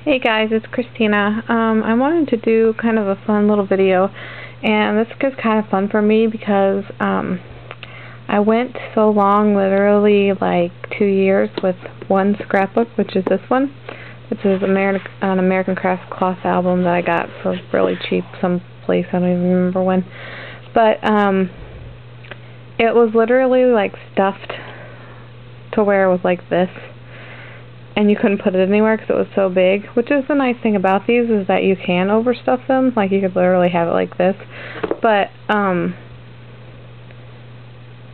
Hey guys, it's Christina. I wanted to do kind of a fun little video, and this is kind of fun for me because I went so long, literally like 2 years, with one scrapbook, which is this one. This is an American Crafts cloth album that I got for really cheap someplace, I don't even remember when. But it was literally like stuffed to where it was like this. And you couldn't put it anywhere because it was so big, which is the nice thing about these, is that you can overstuff them. Like, you could literally have it like this. But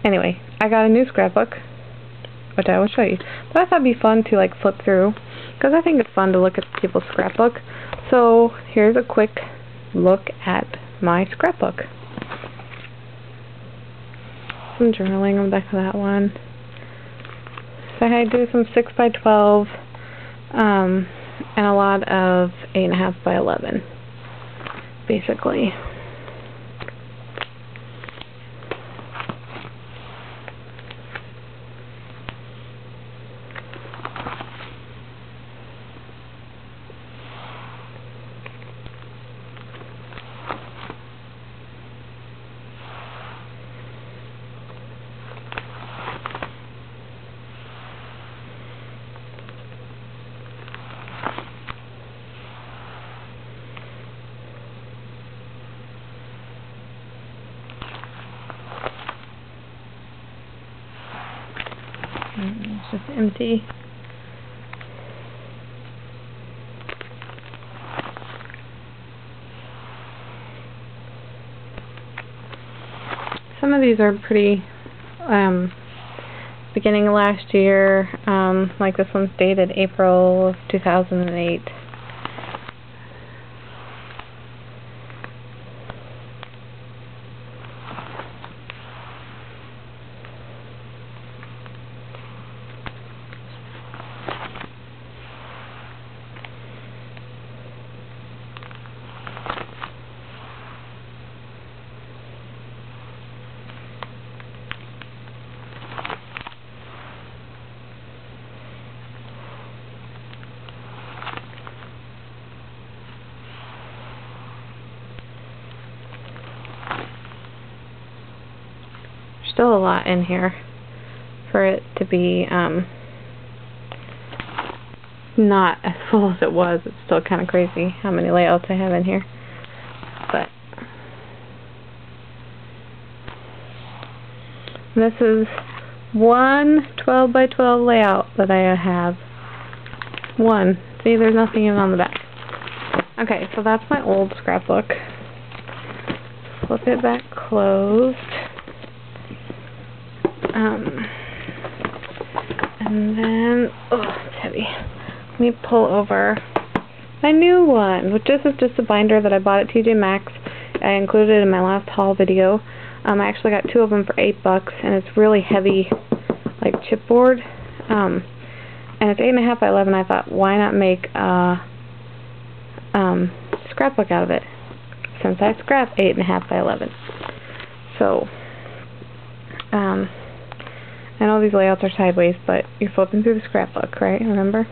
anyway, I got a new scrapbook, which I will show you. But I thought it'd be fun to like flip through, because I think it's fun to look at people's scrapbook. So here's a quick look at my scrapbook. Some journaling on the back of that one. So I do some 6 by 12 and a lot of 8.5 by 11, basically. It's just empty. Some of these are pretty beginning of last year, like this one's dated April of 2008. Still a lot in here for it to be not as full as it was. It's still kind of crazy how many layouts I have in here. But this is one 12 by 12 layout that I have. One. See, there's nothing even on the back. Okay, so that's my old scrapbook. Flip it back closed. And then, oh, it's heavy. Let me pull over my new one, which this is just a binder that I bought at TJ Maxx. I included it in my last haul video. I actually got 2 of them for $8, and it's really heavy, like chipboard. And it's 8.5 by 11. I thought, why not make a scrapbook out of it, since I scrap 8.5 by 11. So, I know these layouts are sideways, but you're flipping through the scrapbook, right? Remember?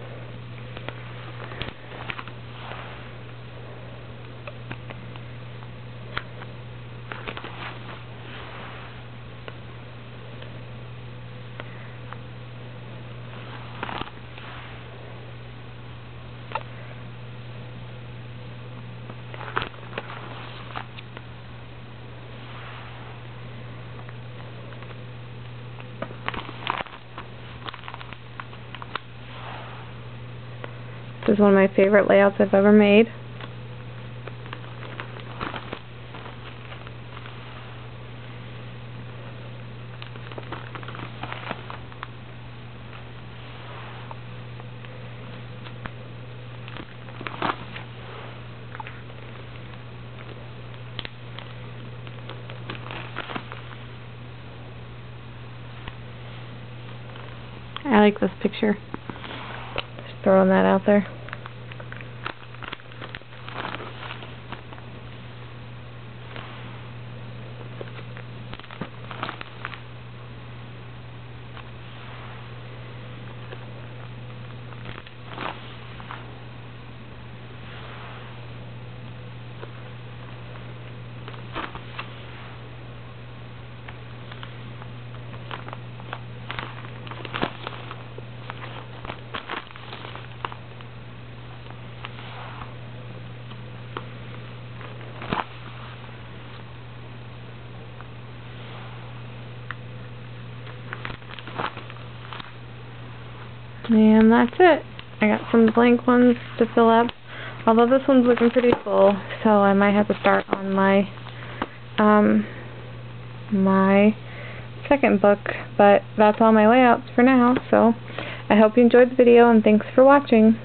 This is one of my favorite layouts I've ever made. I like this picture. Just throwing that out there. And that's it. I got some blank ones to fill up. Although this one's looking pretty full, so I might have to start on my my second book. But that's all my layouts for now. So I hope you enjoyed the video, and thanks for watching.